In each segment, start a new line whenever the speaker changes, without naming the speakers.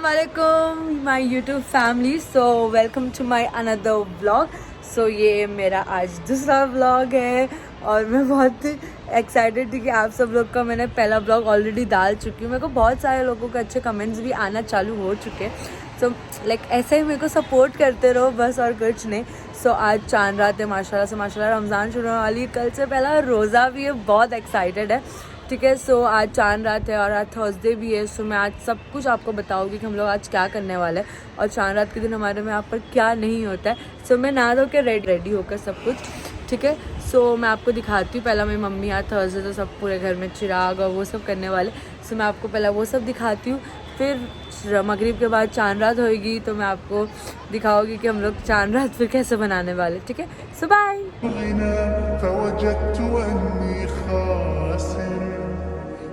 वालेकुम my YouTube family. So welcome to my another vlog. So ये मेरा आज दूसरा व्लॉग है और मैं बहुत एक्साइटेड थी कि आप सब लोग का मैंने पहला व्लॉग ऑलरेडी डाल चुकी हूँ। मेरे को बहुत सारे लोगों के अच्छे कमेंट्स भी आना चालू हो चुके हैं। सो ऐसे ही मेरे को सपोर्ट करते रहो बस, और कुछ नहीं। सो आज चांद रात है माशाल्लाह से माशाल्लाह। रमज़ान शुरू होने वाली, कल से पहला रोज़ा भी है, बहुत एक्साइटेड है। ठीक है, सो आज चांद रात है और आज थर्सडे भी है। सो मैं आज सब कुछ आपको बताऊंगी कि हम लोग आज क्या करने वाले हैं और चांद रात के दिन हमारे में यहाँ पर क्या नहीं होता है। सो मैं नहा धो के रेडी होकर सब कुछ, ठीक है। सो मैं आपको दिखाती हूँ। पहला मेरी मम्मी आज थर्सडे तो सब पूरे घर में चिराग और वो सब करने वाले। सो मैं आपको पहला वो सब दिखाती हूँ, फिर मगरिब के बाद चांद रात होएगी तो मैं आपको दिखाऊंगी कि हम लोग चांद रात फिर कैसे बनाने वाले। ठीक है, सो बाय।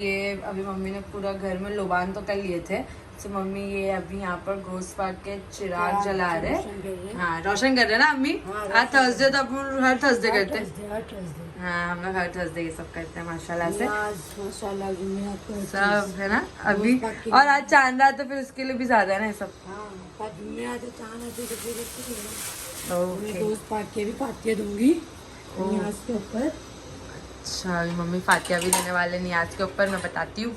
ये अभी मम्मी ने पूरा घर में लोबान तो कर लिए थे। तो मम्मी ये अभी यहाँ पर घोस पाक के चिराग जला रहे। हाँ, रोशन कर रहे ना अम्मी। आज थर्सडे तो अपन हर थर्सडे करते हैं। हाँ, हम लोग हर थर्सडे ये सब करते हैं माशाल्लाह से। सब है ना अभी। और आज चांद रात तो फिर उसके लिए भी ज्यादा है ना ये सब।
फातिया दूंगी नियाज के ऊपर।
अच्छा, अभी मम्मी फातिया भी देने वाले नियाज के ऊपर। मैं बताती हूँ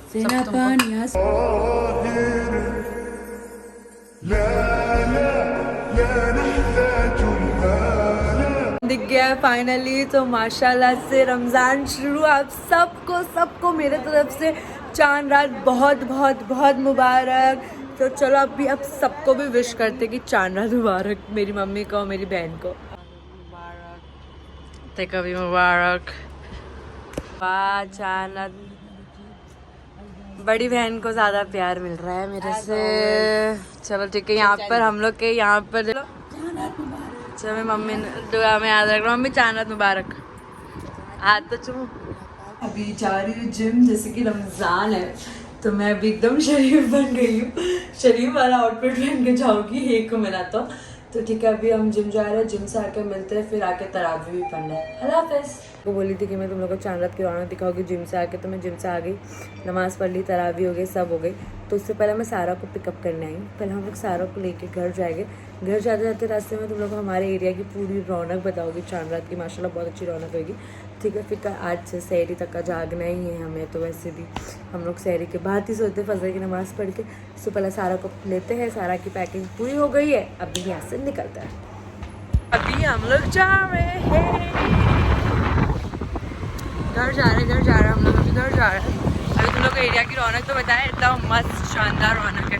दिख गया है फाइनली। तो माशाल्लाह से रमज़ान शुरू। आप सबको मेरे तरफ से चांद रात बहुत बहुत बहुत मुबारक। तो चलो अभी अब सबको भी विश करते कि चांद रात मुबारक, मेरी मम्मी को, मेरी बहन को मुबारक। ते कभी मुबारक। वाह, चांद रात। बड़ी बहन को ज़्यादा प्यार मिल रहा है मेरे से। चलो ठीक है, यहाँ पर हम लोग के यहाँ पर चलो मैं मम्मी दुआ में याद रख रहा हूँ। मम्मी चांद रात मुबारक। हाथ तो चुमो। अभी जा रही हूँ जिम, जैसे कि रमज़ान है तो मैं अभी एकदम शरीफ बन गई हूँ। शरीफ वाला आउटफिट पहन के जाऊँगी एक मिला तो ठीक है। अभी हम जिम जा रहे हैं, जिम से आके मिलते हैं, फिर आके तरावी भी पढ़ना है। अल्लाह हाफ़िज़। वो बोली थी कि मैं तुम लोग को चांद रात की रौनक दिखाऊंगी जिम से आके। तो मैं जिम से आ गई, नमाज़ पढ़ ली, तरावी हो गई, सब हो गई। तो उससे पहले मैं सारा को पिकअप करने आई। पहले हम लोग सारा को लेके घर जाएंगे। घर जाते जाते रास्ते में तुम लोग को हमारे एरिया की पूरी रौनक बताओगी चांद रात की। माशाल्लाह बहुत अच्छी रौनक होगी। ठीक है, फिर आज से सहरी तक का जागना ही है हमें। तो वैसे भी हम लोग सहरी के बाद ही सोते फजर की नमाज़ पढ़ के। सो पहले सारा को लेते हैं। सारा की पैकिंग पूरी हो गई है, अभी यहाँ से निकलता है। अभी हम लोग जा रहे हैं, घर जा रहे हैं हम लोग। अभी घर जा रहे हैं। अभी तुम लोग को एरिया की रौनक तो बताया, इतना मस्त शानदार रौनक है।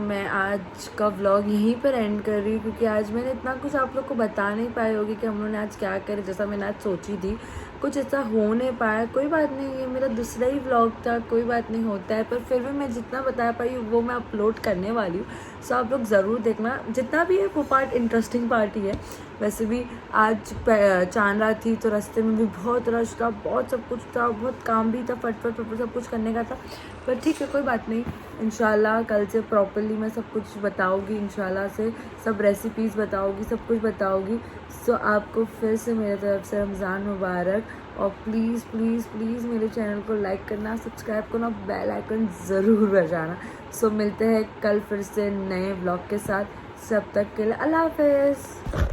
मैं आज का व्लॉग यहीं पर एंड कर रही हूँ क्योंकि आज मैंने इतना कुछ आप लोग को बता नहीं पाई होगी कि हम लोगों ने आज क्या करे। जैसा मैंने आज सोची थी कुछ ऐसा हो नहीं पाया। कोई बात नहीं, ये मेरा दूसरा ही व्लॉग था, कोई बात नहीं, होता है। पर फिर भी मैं जितना बता पाई हूँ वो मैं अपलोड करने वाली हूँ। सो आप लोग ज़रूर देखना, जितना भी है वो पार्ट इंटरेस्टिंग पार्ट ही है। वैसे भी आज चांद रात थी तो रास्ते में भी बहुत रश था, बहुत सब कुछ था, बहुत काम भी था, फटफट सब कुछ करने का था। पर ठीक है, कोई बात नहीं। इंशाल्लाह कल से प्रॉपरली मैं सब कुछ बताऊँगी। इंशाल्लाह से सब रेसिपीज़ बताऊँगी, सब कुछ बताऊँगी। सो आपको फिर से मेरे तरफ से रमज़ान मुबारक। और प्लीज़ प्लीज़ प्लीज़ मेरे चैनल को लाइक करना, सब्सक्राइब करना, बेल आइकन ज़रूर बजाना। सो मिलते हैं कल फिर से नए व्लॉग के साथ। सब तक के लिए अल्लाह हाफ़िज़।